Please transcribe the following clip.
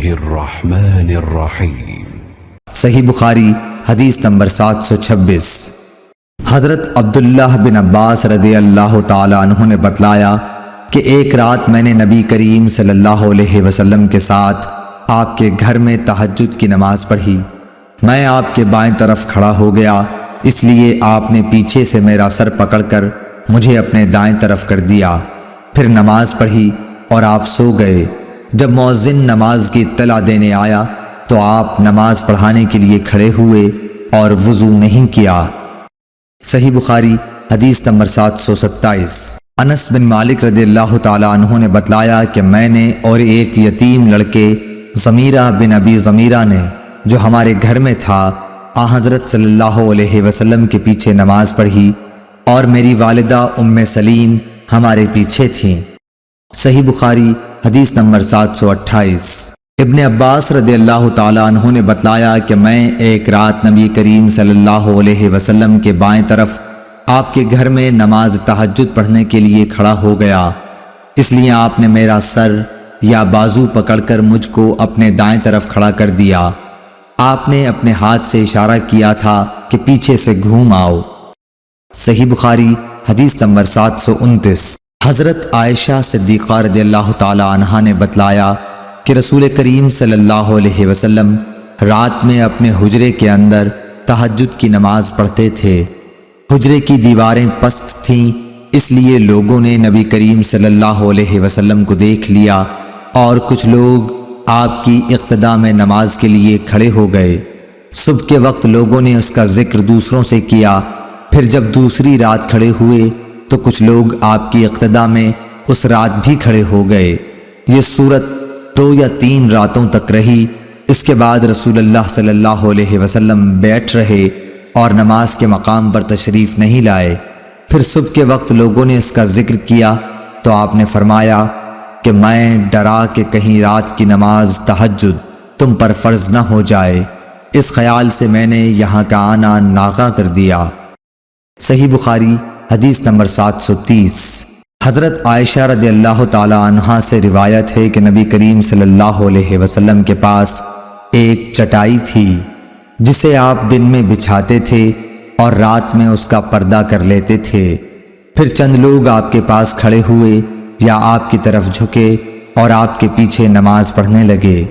الرحمن الرحیم۔ صحیح بخاری حدیث نمبر 726۔ حضرت عبداللہ بن عباس رضی اللہ تعالی عنہ نے بتلایا کہ ایک رات میں نے نبی کریم صلی اللہ علیہ وسلم کے ساتھ آپ کے گھر میں تہجد کی نماز پڑھی۔ میں آپ کے بائیں طرف کھڑا ہو گیا، اس لیے آپ نے پیچھے سے میرا سر پکڑ کر مجھے اپنے دائیں طرف کر دیا۔ پھر نماز پڑھی اور آپ سو گئے۔ جب مؤذن نماز کی اطلاع دینے آیا تو آپ نماز پڑھانے کے لیے کھڑے ہوئے اور وضو نہیں کیا۔ صحیح بخاری حدیث نمبر 727۔ انس بن مالک رضی اللہ تعالی عنہ نے بتلایا کہ میں نے اور ایک یتیم لڑکے ضمیرہ بن ابی ضمیرہ نے جو ہمارے گھر میں تھا آن حضرت صلی اللہ علیہ وسلم کے پیچھے نماز پڑھی اور میری والدہ ام سلیم ہمارے پیچھے تھیں۔ صحیح بخاری حدیث نمبر 728۔ ابن عباس رضی اللہ تعالی عنہ نے بتلایا کہ میں ایک رات نبی کریم صلی اللہ علیہ وسلم کے بائیں طرف آپ کے گھر میں نماز تہجد پڑھنے کے لیے کھڑا ہو گیا، اس لیے آپ نے میرا سر یا بازو پکڑ کر مجھ کو اپنے دائیں طرف کھڑا کر دیا۔ آپ نے اپنے ہاتھ سے اشارہ کیا تھا کہ پیچھے سے گھوم آؤ۔ صحیح بخاری حدیث نمبر 729۔ حضرت عائشہ صدیقہ رضی اللہ تعالی عنہا نے بتلایا کہ رسول کریم صلی اللہ علیہ وسلم رات میں اپنے حجرے کے اندر تہجد کی نماز پڑھتے تھے۔ حجرے کی دیواریں پست تھیں، اس لیے لوگوں نے نبی کریم صلی اللہ علیہ وسلم کو دیکھ لیا اور کچھ لوگ آپ کی اقتداء میں نماز کے لیے کھڑے ہو گئے۔ صبح کے وقت لوگوں نے اس کا ذکر دوسروں سے کیا، پھر جب دوسری رات کھڑے ہوئے تو کچھ لوگ آپ کی اقتداء میں اس رات بھی کھڑے ہو گئے۔ یہ صورت 2 یا 3 راتوں تک رہی۔ اس کے بعد رسول اللہ صلی اللہ علیہ وسلم بیٹھ رہے اور نماز کے مقام پر تشریف نہیں لائے۔ پھر صبح کے وقت لوگوں نے اس کا ذکر کیا تو آپ نے فرمایا کہ میں ڈرا کہ کہیں رات کی نماز تہجد تم پر فرض نہ ہو جائے، اس خیال سے میں نے یہاں کا آنا ناغہ کر دیا۔ صحیح بخاری حدیث نمبر 730۔ حضرت عائشہ رضی اللہ تعالی عنہا سے روایت ہے کہ نبی کریم صلی اللہ علیہ وسلم کے پاس ایک چٹائی تھی جسے آپ دن میں بچھاتے تھے اور رات میں اس کا پردہ کر لیتے تھے۔ پھر چند لوگ آپ کے پاس کھڑے ہوئے یا آپ کی طرف جھکے اور آپ کے پیچھے نماز پڑھنے لگے۔